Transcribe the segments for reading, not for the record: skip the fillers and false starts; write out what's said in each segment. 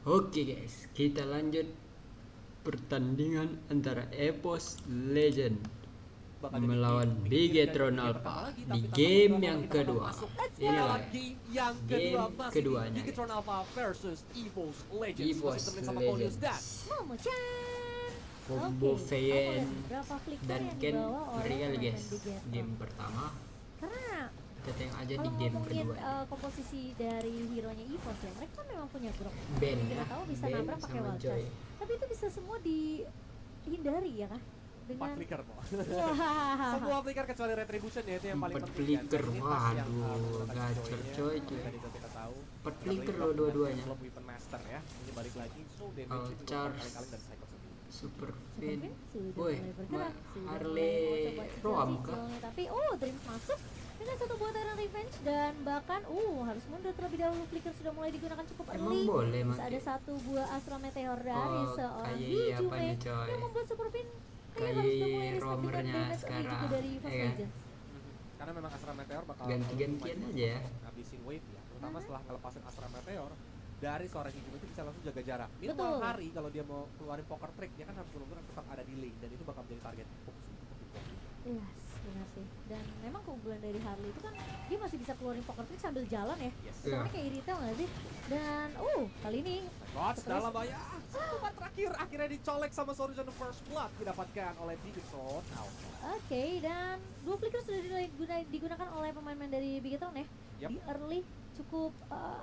Oke guys, kita lanjut pertandingan antara Epos Legend melawan Bigetron Alpha di game yang kedua. Inilah game keduanya. Bigetron Alpha versus Evos Legends. Evos Legends. Combo VN dan Ken real guys. Game pertama. Karena Kita tengok aja di kalau game ngomongin kedua. komposisi dari hero-nya EVOS ya, mereka memang punya grok. Ben Kita ya, tahu bisa Ben nabrak pakai sama wild Joy. charge. Tapi itu bisa semua dihindari ya kah? 4 Dengan flicker po. Wah. Semua flicker kecuali retribution ya, itu yang paling 4 penting. flicker, Ini pas yang, waduh, menggunakan gacor Joy-nya, coy. tadi itu kita tahu. 4 flicker loh dua-duanya. Belum weapon master ya. Ini balik lagi, so damage All juga charge. kali-kali dari Cyclops sendiri. Super Fin Fin. sudah Woi, mulai bergerak, sudah Harley mulai mau coba Roam situasi kah? goalnya. Tapi Dreams masuk dengan satu buah Tyrant Revenge dan bahkan harus mundur terlebih dahulu. Flicker sudah mulai digunakan cukup Emang early. boleh Bisa make? ada satu buah Astra Meteor dari Oh, seorang kayak Yujume apa nih, coy? yang membuat Super Fin Kayak harus sudah mulai respect dengan roamernya damage early sekarang, juga dari Evos ya kan? Legends. Karena memang Astra Meteor bakal Ganti-gantian lumayan aja ya. ngabisin wave ya. Terutama setelah ngelepasin Astra Meteor dari seorang Yujume itu bisa langsung jaga jarak. Betul. Meanwhile Hari kalau dia mau keluarin poker trick, dia kan harus benar-benar tetap ada di lane dan itu bakal menjadi target fokus untuk Evos. Yes, benar sih. Dan memang keunggulan dari Harley itu kan dia masih bisa keluarin poker trick sambil jalan ya. Yes. Sama Iya. kayak Irita nggak sih? Dan kali ini Gods Terus- dalam bahaya. Satu terakhir akhirnya dicolek sama Horizon First Blood didapatkan oleh Bigetron Alpha. oke, dan dua flicker sudah digunakan oleh pemain-pemain dari Bigetron ya. Yep. Di early cukup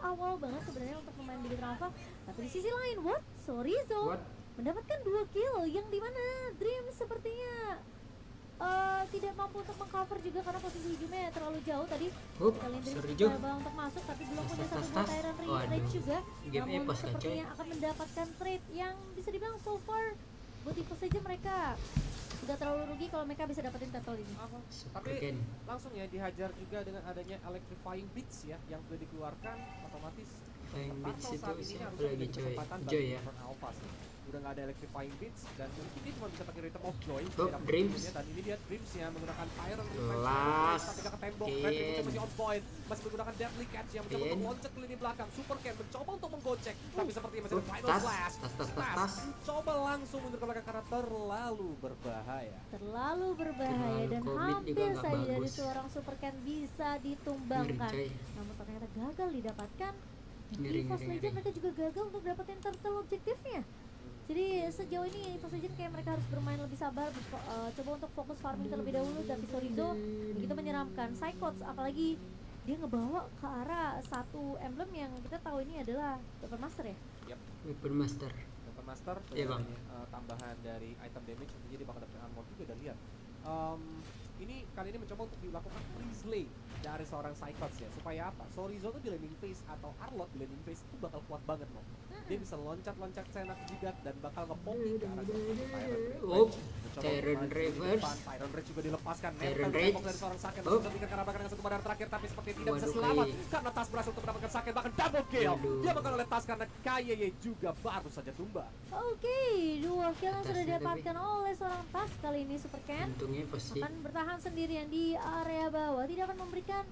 awal banget sebenarnya untuk pemain Bigetron Alpha. Tapi di sisi lain, Sorizo What? mendapatkan 2 kill yang dimana Dream sepertinya tidak mampu untuk mengcover juga karena posisi Yujume terlalu jauh tadi. Hup, Kalian Dream Sorizo. coba untuk masuk tapi belum Tas, punya tas, satu tas, buah tas. Tyrant Waduh. Rage juga. Game Namun epos kan, coy? sepertinya akan mendapatkan trade yang bisa dibilang so far buat Evos saja mereka sudah terlalu rugi kalau mereka bisa dapetin turtle ini. Super Tapi Ken. langsung ya dihajar juga dengan adanya electrifying beats ya yang sudah dikeluarkan otomatis. Electrifying beats Turtle itu saat ini siapa harus lagi, menjadi coy? kesempatan bagi Joy ya? Bigetron Alpha sih. Udah nggak ada electrifying beats dan mungkin dia cuma bisa pakai Rhythm of Joy. Oh, Dia dapat Dreams. ujungnya, dan ini dia Dreams ya menggunakan Iron Kelas. tapi ke tembok. Ken. Retribution masih on point, masih menggunakan Deadly Catch yang mencoba Ken. untuk loncat ke lini belakang. Super Ken mencoba untuk menggocek, tapi sepertinya masih ada final Tas, slash. tas. Coba langsung mundur ke belakang karena terlalu berbahaya. Terlalu berbahaya Terlalu dan komit juga hampir nggak saja dari bagus. seorang Super Ken bisa ditumbangkan. Ngeri, coy. Namun ternyata gagal didapatkan. Dan Ngeri, Evos ngeri, Legend ngeri. mereka juga gagal untuk dapetin turtle objektifnya. Jadi sejauh ini Evos Legend kayak mereka harus bermain lebih sabar, coba untuk fokus farming terlebih dahulu. Tapi Sorizo begitu menyeramkan. Cyclops apalagi dia ngebawa ke arah satu emblem yang kita tahu ini adalah Weapon Master ya. Yap. Weapon Master. Weapon Master Iya, Bang. tambahan dari item damage tentunya dia bakal dapat armor juga dan lihat. Ini kali ini mencoba untuk dilakukan freeze lane dari seorang Cyclops ya. Supaya apa? Sorizo tuh di landing phase atau Arlot di landing phase itu bakal kuat banget loh. Dia bisa loncat-loncat seenak jidat dan bakal nge-popping ke arah Oh, Tyrant Reverse. Tyrant Rage juga dilepaskan. Tyrant Nempel Rage. tembok dari seorang Saken. Oh. Sudah bikin kerabakan dengan satu badan terakhir tapi seperti tidak bisa Waduh, selamat Kai. karena Tas berhasil untuk mendapatkan Saken bahkan double kill. Waduh. Dia bakal oleh Tas karena KYY juga baru saja tumbang. Oke, 2 kill yang sudah Atasnya didapatkan oleh seorang Tas kali ini Super Ken Untungnya pasti. akan bertahan sendirian di area bawah, tidak akan memberikan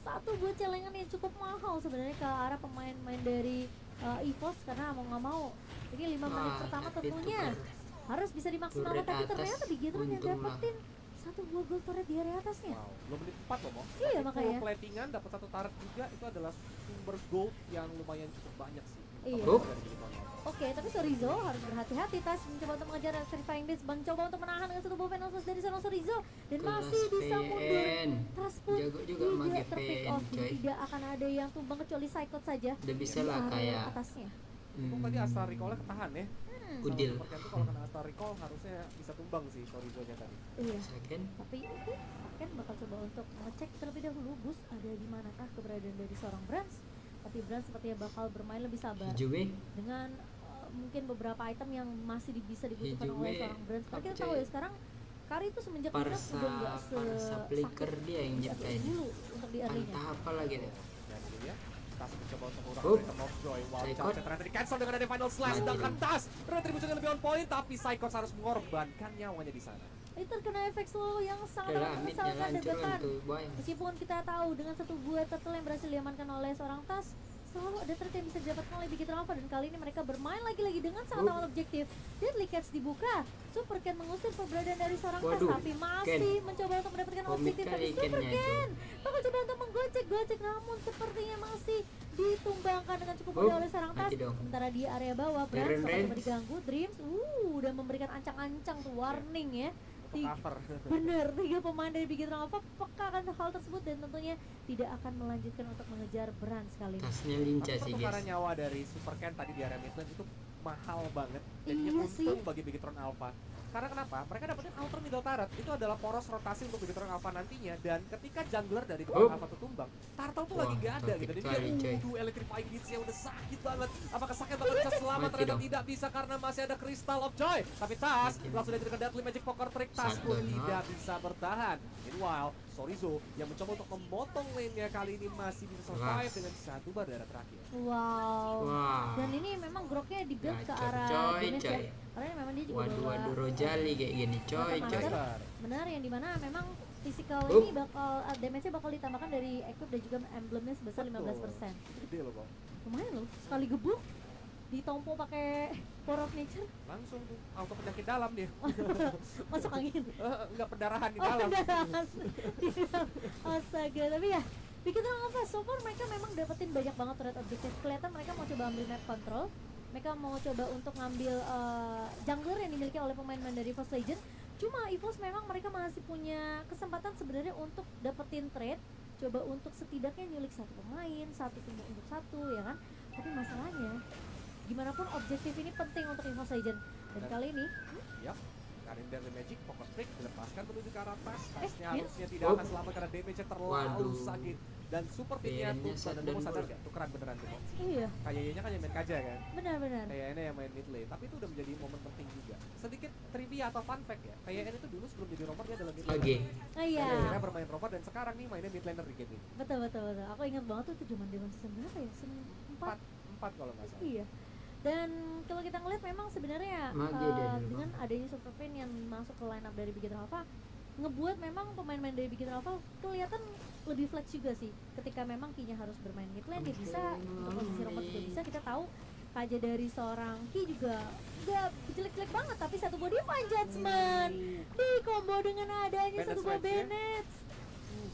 satu buah celengan yang cukup mahal sebenarnya ke arah pemain-pemain dari EVOS karena mau nggak mau ini 5 menit Wah, pertama tapi tentunya tukar harus bisa dimaksimalkan, turret tapi atas, ternyata Bigetron yang untung lah. dapetin satu buah gold turret di area atasnya. Wow, belum menit 4 loh, Mo. Iya, Tapi makanya. full platingan dapat satu turret juga itu adalah sumber gold yang lumayan cukup banyak sih. Iya. Oh. Dari Bigetron Alpha. Oke, tapi Sorizo harus berhati-hati. Tas mencoba untuk mengejar Electrifying Blitz, mencoba untuk menahan dengan satu buah Venom Source dari seorang Sorizo dan Kelas masih bisa mundur. PN. Tas pun Jago juga tidak mage terpick PN, off, coy. tidak akan ada yang tumbang kecuali Cyclops saja Udah bisa di lah area kayak atasnya. Untung tadi Astar Recall-nya ketahan ya. Udil. Sama Super Ken tuh kalau kena Astar Recall harusnya bisa tumbang sih Sorizo-nya tadi. Iya. Second. Tapi itu Ken bakal coba untuk mengecek terlebih dahulu bus ada di manakah keberadaan dari seorang Brands. Tapi Brands sepertinya bakal bermain lebih sabar Hijau dengan mungkin beberapa item yang masih bisa dibutuhkan Hijau oleh B, seorang Brands. Karena kita apa, tahu coy? ya sekarang Kari itu semenjak pindah Parsa udah nggak Parsa Flicker sesakit dia yang nyiptain. dulu untuk di early-nya. Entah apa lagi deh. Dan ini dia Tas mencoba untuk Up. mengurangkan Rhythm of Joy. Wild Psychot. Charge ternyata di cancel dengan ada Final Slash. Mati Sedangkan dong. Tas Retribution yang lebih on point tapi Psychot harus mengorbankan nyawanya di sana. Ini terkena efek slow yang sangat Udah lah, mid yang mengesalkan dan hancur kan bahkan tuh, boy. meskipun kita tahu dengan satu buah turtle yang berhasil diamankan oleh seorang Tas, selalu ada threat yang bisa didapatkan oleh Big Hit Alpha, dan kali ini mereka bermain lagi-lagi dengan sangat amat objektif. Deadly Catch dibuka, Super Ken mengusir keberadaan dari seorang Tas, Waduh, tapi masih mencoba untuk mendapatkan Komik objektif dari kali Super Ken-nya itu. Ken. Bakal coba untuk menggocek-gocek, namun sepertinya masih ditumbangkan dengan cukup mudah oleh seorang Tas. mati dong. Sementara di area bawah, Brans Iron bakal coba Range. diganggu. Dreams, udah memberikan ancang-ancang tuh, warning ya. Untuk cover. Bener, 3 pemain dari Big Hit Alpha peka akan hal tersebut dan tentunya tidak akan melanjutkan untuk mengejar Brans kali ini. Tasnya Tapi lincah sih pertukaran guys. nyawa dari Super Ken tadi di area mid lane itu mahal banget. Jadinya Iya sih. untung bagi Bigetron Alpha. Karena kenapa? Mereka dapetin Outer Middle Turret. Itu adalah poros rotasi untuk Bigetron Alpha nantinya. Dan ketika jungler dari Bigetron Alpha tuh tumbang, Turtle tuh lagi Wah, gak ada gitu. taktik Jadi kali, coy. dia Electrifying Beats-nya udah sakit banget. Apakah sakit banget bisa selamat? Mati Ternyata dong. tidak bisa karena masih ada Crystal of Joy. Tapi Tas Mati dong. langsung dari Deadly Magic Poker Trick. Tas pun Shutdown, tidak bisa bertahan. Meanwhile, Sorizo yang mencoba untuk memotong lane-nya kali ini masih bisa survive Keras. dengan satu bar darah terakhir. Wow. Wah. Dan ini memang groknya di-build ke Gacor, arah coy, damage coy. ya. Karena memang dia juga Waduh, bawa waduh, Rojali kayak gini, coy, Betul, coy. Master. benar, yang dimana memang physical Up. ini bakal damage-nya bakal ditambahkan dari equip dan juga emblemnya sebesar 15%. Gede loh, Bang. Lumayan loh, sekali gebuk ditompo pakai Power of Nature, Langsung tuh auto penyakit dalam dia. masuk angin. Enggak pendarahan di Oh, dalam. pendarahan. Astaga, tapi ya bikin apa? So far mereka memang dapetin banyak banget turret objektif. Kelihatan mereka mau coba ambil map control. Mereka mau coba untuk ngambil jungler yang dimiliki oleh pemain-pemain dari First Legend. Cuma EVOS memang mereka masih punya kesempatan sebenarnya untuk dapetin trade. Coba untuk setidaknya nyulik satu pemain, satu tim untuk satu, ya kan? Tapi masalahnya, gimana pun objektif ini penting untuk EVOS Legend. Dan kali ini, Yap. Karin dari Magic Poker Trick dilepaskan menuju ke arah Tas. Tasnya iya. harusnya tidak akan selamat karena damage-nya terlalu Waduh. sakit. Dan super fitnya Pin-nya tuh, set dan dan kamu sadar gol. gak? Tukeran beneran tuh kok. iya, Kayaknya kan yang main Kaja kan? benar-benar. Kayaknya yang main mid lane. Tapi itu udah menjadi momen penting juga. Sedikit trivia atau fun fact ya. Kayaknya itu dulu sebelum jadi romer dia adalah mid laner. Oke. Oh iya. Akhirnya bermain romer dan sekarang nih mainnya mid laner di game ini. Betul betul betul. Aku ingat banget tuh itu zaman season berapa ya? Season 4. 4 kalau nggak salah. Iya. Dan kalau kita ngeliat memang sebenarnya Mage dia dulu, dengan Bang. adanya Super Fan yang masuk ke line up dari Big Hit Alpha, ngebuat memang pemain-pemain dari Big Hit Alpha kelihatan lebih flex juga sih. Ketika memang Ki-nya harus bermain mid lane dia bisa, untuk posisi robot juga bisa. Kita tahu Kaja dari seorang Ki juga nggak jelek-jelek banget, tapi satu body fine judgment di combo dengan adanya Bennett satu buah Switch ya? Bennett.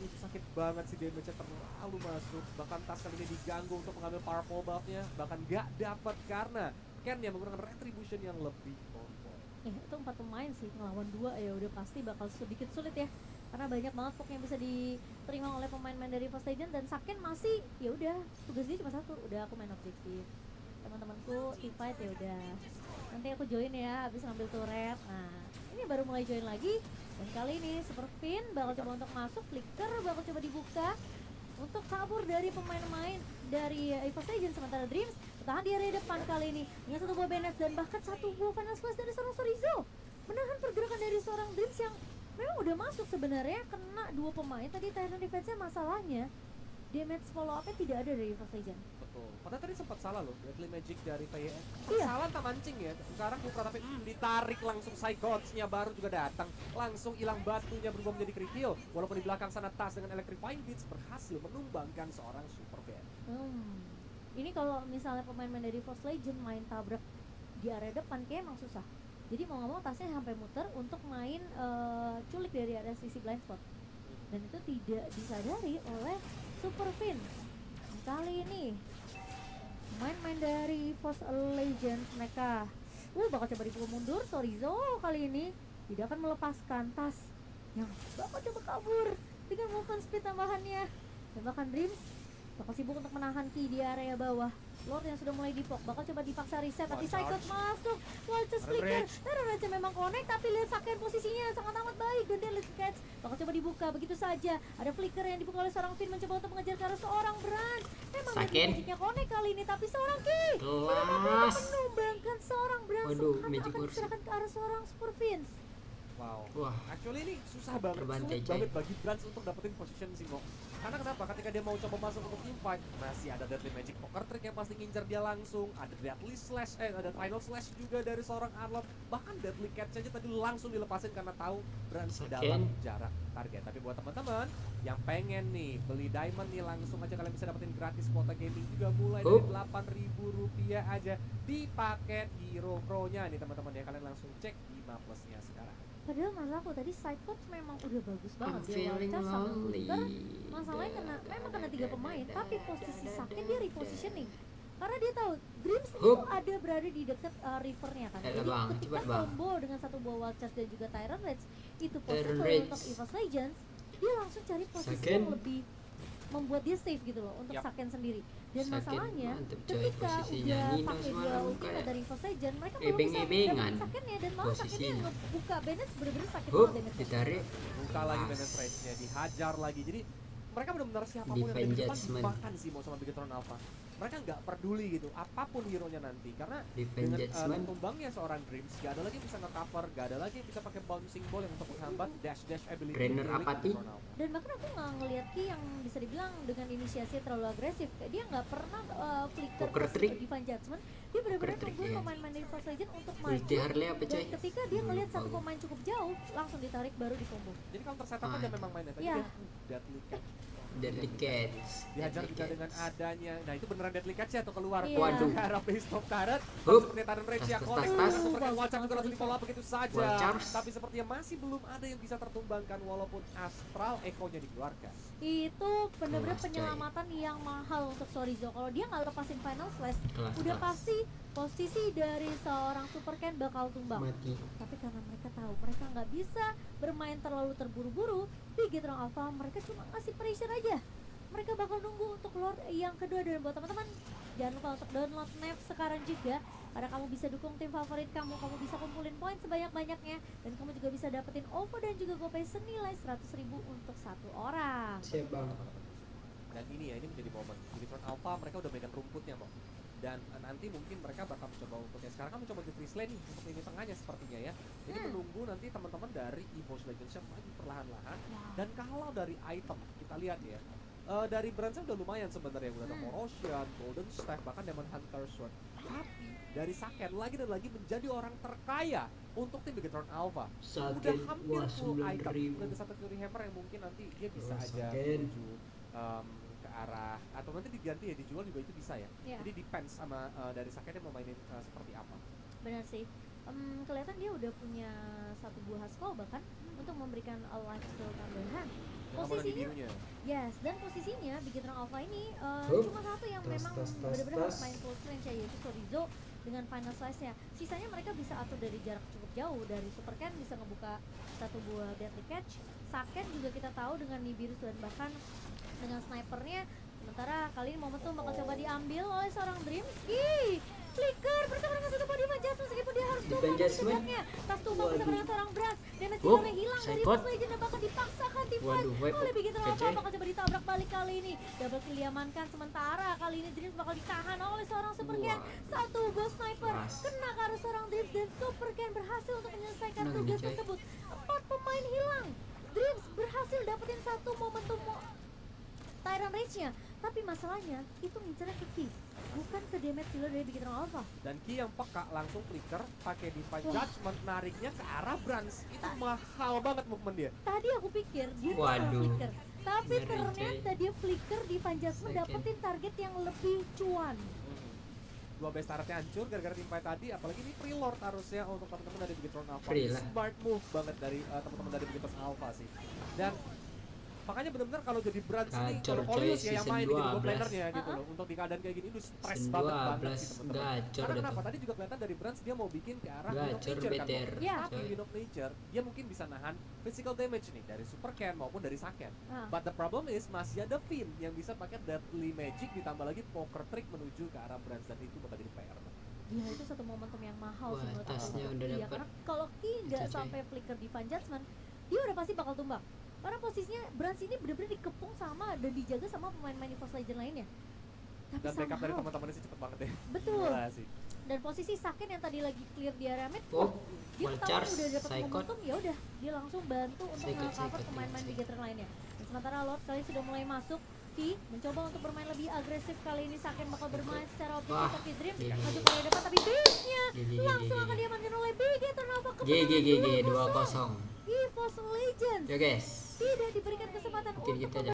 Itu sakit banget sih damage-nya terlalu masuk. Bahkan Tas kali ini diganggu untuk mengambil powerful buff-nya. Bahkan gak dapat karena Ken yang menggunakan retribution yang lebih on point. Itu 4 pemain sih, ngelawan 2 ya udah pasti bakal sedikit sulit ya. Karena banyak banget poke yang bisa diterima oleh pemain-pemain dari First Legend, dan Saken masih ya udah tugas dia cuma satu, udah aku main objektif. Teman-temanku team fight ya udah. Nanti aku join ya habis ngambil turret. Nah, ini baru mulai join lagi. Dan kali ini Super Fin bakal coba untuk masuk, Flicker bakal coba dibuka untuk kabur dari pemain-pemain dari First Legend. Sementara Dreams bertahan di area depan kali ini dengan satu buah Bennett dan bahkan satu buah Final Splash dari seorang Sorizo, menahan pergerakan dari seorang Dreams yang memang udah masuk sebenarnya. Kena 2 pemain tadi. Tyrant defense-nya masalahnya damage follow up-nya tidak ada dari First Legend. Betul. Padahal tadi sempat salah loh, Deadly Magic dari PYN. Iya. Salah tak mancing ya. Sekarang Kupra tapi ditarik langsung Psychots-nya baru juga datang. Langsung hilang batunya berubah menjadi critical. Walaupun di belakang sana Tas dengan Electrifying Beats berhasil menumbangkan seorang Super Fan. Ini kalau misalnya pemain-pemain dari First Legend main tabrak di area depan kayak emang susah. Jadi mau nggak mau Tasnya sampai muter untuk main culik dari area sisi blind spot. Dan itu tidak disadari oleh Super Fin. Kali ini main-main dari First Legend mereka bakal coba dipukul mundur. Sorizo kali ini tidak akan melepaskan Tas yang bakal coba kabur dengan movement speed tambahannya. Dan bahkan Dreams bakal sibuk untuk menahan Ki di area bawah. Lord yang sudah mulai dipok bakal coba dipaksa reset, tapi One Psychot charge. masuk. Watches flicker, Terrorage memang connect, tapi lihat Saken posisinya sangat amat baik. Dan Deadly Catch bakal coba dibuka begitu saja. Ada flicker yang dibuka oleh seorang Finn mencoba untuk mengejar ke arah seorang Brand. Memang Saken. Deadly Magic-nya connect kali ini, tapi seorang Ki tidak mampu Kelas. menumbangkan seorang Brand. Waduh, Karena Magic akan Wars. diserahkan ke arah seorang Super Fins. Wow. Wah. Actually ini susah banget, Terbantai, sulit coy. banget bagi Brands untuk dapetin position sih kok. Karena kenapa? Ketika dia mau coba masuk untuk teamfight, masih ada Deadly Magic Poker Trick yang pasti ngincer dia langsung. Ada Deadly Slash, ada Final Slash juga dari seorang Arlot. Bahkan Deadly Catch aja tadi langsung dilepasin karena tahu Brans dalam jarak target. Tapi buat teman-teman yang pengen nih beli diamond nih, langsung aja kalian bisa dapetin gratis kuota gaming juga mulai dari Rp8.000 aja di paket Hero Pro-nya nih teman-teman ya. Kalian langsung cek di Maples-nya sekarang. Padahal menurut aku tadi Cyclops memang udah bagus banget I'm dia feeling Wildcard sama lonely. Flicker. Masalahnya memang kena 3 pemain, tapi posisi Saken dia repositioning. Karena dia tahu Dreams itu ada berada di dekat rivernya kan. Jadi bang, ketika cepet, bang. combo dengan satu buah Wild Charge dan juga Tyrant Rage itu Tyrant possible Rage. untuk EVOS Legends, dia langsung cari posisi Saken. yang lebih membuat dia safe gitu loh untuk Yap. Saken sendiri. Dan Saken masalahnya mantep, coy, ketika posisinya udah Nino pakai semalam dua ultimate kayak dari EVOS Legends, mereka belum bisa ebeng-ebengan dapetin Sakennya dan malah Sakennya posisinya. ngebuka Bennett bener-bener sakit Hup, banget damage-nya. ditarik. Buka lagi Pas. Bennett Rage-nya, dihajar lagi. Jadi mereka benar-benar siapapun yang ada Defend di depan Judgment. dimakan sih mau sama Bigetron Alpha. Mereka nggak peduli gitu apapun hero-nya nanti, karena Defend dengan Judgment. tumbangnya seorang Dreams gak ada lagi yang bisa nge-cover, gak ada lagi yang bisa pakai bouncing ball yang untuk menghambat dash ability Trainer milik apati. Bigetron Alpha. Dan bahkan aku nggak ngeliat Ki yang bisa dibilang dengan inisiasi terlalu agresif. Kayak dia nggak pernah flicker Poker ke trick. Divine Judgment. Dia benar-benar Poker trick, nungguin ya. pemain-pemain dari First Legend untuk maju. Ulti Harley apa Dan coy? ketika dia ngelihat satu Lupa pemain cukup jauh, langsung ditarik baru di combo. Jadi counter setup aja memang mainnya tadi Iya. dia Deadly Catch. Deadly Catch. Dihajar Deadly juga Catch. dengan adanya. Nah itu beneran Deadly Catch ya tuh keluar. Iya. Waduh. Ke arah base top turret. Hup. Langsung penetaran Rage ya. Tas, Connect tas, dengan tas. seperti Bagus Wacak juga banget langsung di bisa. follow up begitu saja. Wild Charms. Tapi sepertinya masih belum ada yang bisa tertumbangkan walaupun Astral Echo-nya dikeluarkan. Itu benar-benar Kelas, coy. penyelamatan yang mahal untuk Sorizo. Kalau dia nggak lepasin Final Slash, Kelas, udah kelas. pasti posisi dari seorang Super Ken bakal tumbang. Mati. Tapi karena mereka tahu mereka nggak bisa bermain terlalu terburu-buru, Bigetron Alpha mereka cuma ngasih pressure aja. Mereka bakal nunggu untuk Lord yang kedua. Dan buat teman-teman, jangan lupa untuk download Nef sekarang juga, karena kamu bisa dukung tim favorit kamu bisa kumpulin poin sebanyak-banyaknya, dan kamu juga bisa dapetin OVO dan juga GoPay senilai 100.000 untuk satu orang. Siap bang. Dan ini menjadi momen. Bigetron Alpha mereka udah megang rumputnya kok. Dan nanti mungkin mereka bakal mencoba untuk sekarang kan mencoba di freeze lane nih untuk ini tengahnya sepertinya ya. Jadi menunggu nanti teman-teman dari EVOS Legends yang maju perlahan-lahan. Dan kalau dari item kita lihat ya, dari Bransnya udah lumayan sebenarnya, udah ada Morosian, Golden Staff, bahkan Demon Hunter Sword. Tapi dari Saken lagi dan lagi menjadi orang terkaya untuk tim Bigetron Alpha. Udah Saken, hampir wah, full item. 9.000. Udah ada satu Fury Hammer yang mungkin nanti dia bisa Wah, aja Saken. menuju ke arah, atau nanti diganti ya, dijual juga itu bisa ya. Iya. Jadi depends sama dari Saken yang mau mainin seperti apa. Benar sih. Kelihatan dia udah punya satu buah haskell bahkan untuk memberikan lifesteal tambahan. Yang kemudian di Posisinya, birunya. yes, dan posisinya Bigetron Alpha ini Hup. cuma satu yang Tas, memang tas, tas, benar-benar harus tas. main full range ya, yaitu Sorizo dengan final size-nya. Sisanya mereka bisa atur dari jarak cukup jauh. Dari Super Ken bisa ngebuka satu buah Deadly Catch. Saken juga kita tahu dengan Nibiru dan bahkan dengan snipernya. Sementara kali ini momentum bakal coba diambil oleh seorang Dream. Ih, Flicker bersama dengan satu body Judgment meskipun dia harus Defend tumbang Judgment. sebenarnya. Tas tumbang bersama dengan seorang Brans. Damage Hup, tinggalnya hilang dari Psychot. First Legend dan bakal dipaksakan di fight Waduh, wipe. oleh Bigetron Alpha. Kece. Bakal coba ditabrak balik kali ini. Double kill diamankan. Sementara kali ini Dreams bakal ditahan oleh seorang Super Ken. Wah. Satu ghost sniper Keras. kena ke arah seorang Dreams dan Super Ken berhasil untuk menyelesaikan Menang tugas nih, coy. tersebut. 4 pemain hilang. Dreams berhasil dapetin satu momentum Tyrant Rage-nya. Tapi masalahnya itu ngincernya ke Ki, bukan ke damage dealer dari Bigetron Alpha. Dan Ki yang peka langsung flicker pakai Divine Wah. Judgment, nariknya ke arah Brans. Itu mahal banget movement dia. Tadi aku pikir dia bisa Waduh. flicker, tapi Ngeri, ternyata dia flicker di Panjasmen Second. dapetin target yang lebih cuan. Dua base turretnya hancur gara-gara tim fight tadi, apalagi ini preload harusnya untuk teman-teman dari Bigetron Alpha. Free lah. Smart move banget dari teman-teman dari Bigetron Alpha sih. Dan makanya benar-benar kalau jadi Brans ini, Gacor, kalau coy, Orius ya yang season main gitu, 12. planernya gitu loh. Untuk di keadaan kayak gini, itu stres Season banget 12, sih teman-teman. gacor Karena dah kenapa? tuh. Tadi juga kelihatan dari Brans dia mau bikin ke arah Wind of Gacor Nature kan. BTR. Iya. Tapi coy. Wind of Nature, dia mungkin bisa nahan physical damage nih dari Super Ken maupun dari Saken. Ah. But the problem is masih ada Finn yang bisa pakai Deadly Magic ditambah lagi Poker Trick menuju ke arah Brans, dan itu bakal jadi PR. Gila, itu satu momentum yang mahal sih Wah, menurut aku tasnya untuk udah dia. dapet. Karena kalau Ki nggak Itu, coy. sampai flicker di Van Judgment, dia udah pasti bakal tumbang. Karena posisinya Brans ini bener-bener dikepung sama dan dijaga sama pemain-pemain EVOS Legend lainnya. Tapi Dan backup dari somehow, teman-temannya sih cepet banget ya. betul. Gila sih. Dan posisi Saken yang tadi lagi clear di area mid, Oh, dia Wild ketahuan Charge, udah dapat Psychot. momentum, ya udah dia langsung bantu untuk Psychot, nge-cover Psychot, pemain-pemain Psychot. Bigetron lainnya. Dan Sementara Lord kali ini sudah mulai masuk. Ki mencoba untuk bermain lebih agresif. Kali ini Saken bakal bermain secara objektif, Wah, tapi Dream gila. maju ke depan, tapi base-nya Gila, langsung gila, akan gila. diamankan oleh BG Ternova. GG 2-0. EVOS Legends Yo guys. tidak diberikan kesempatan Mungkin untuk kita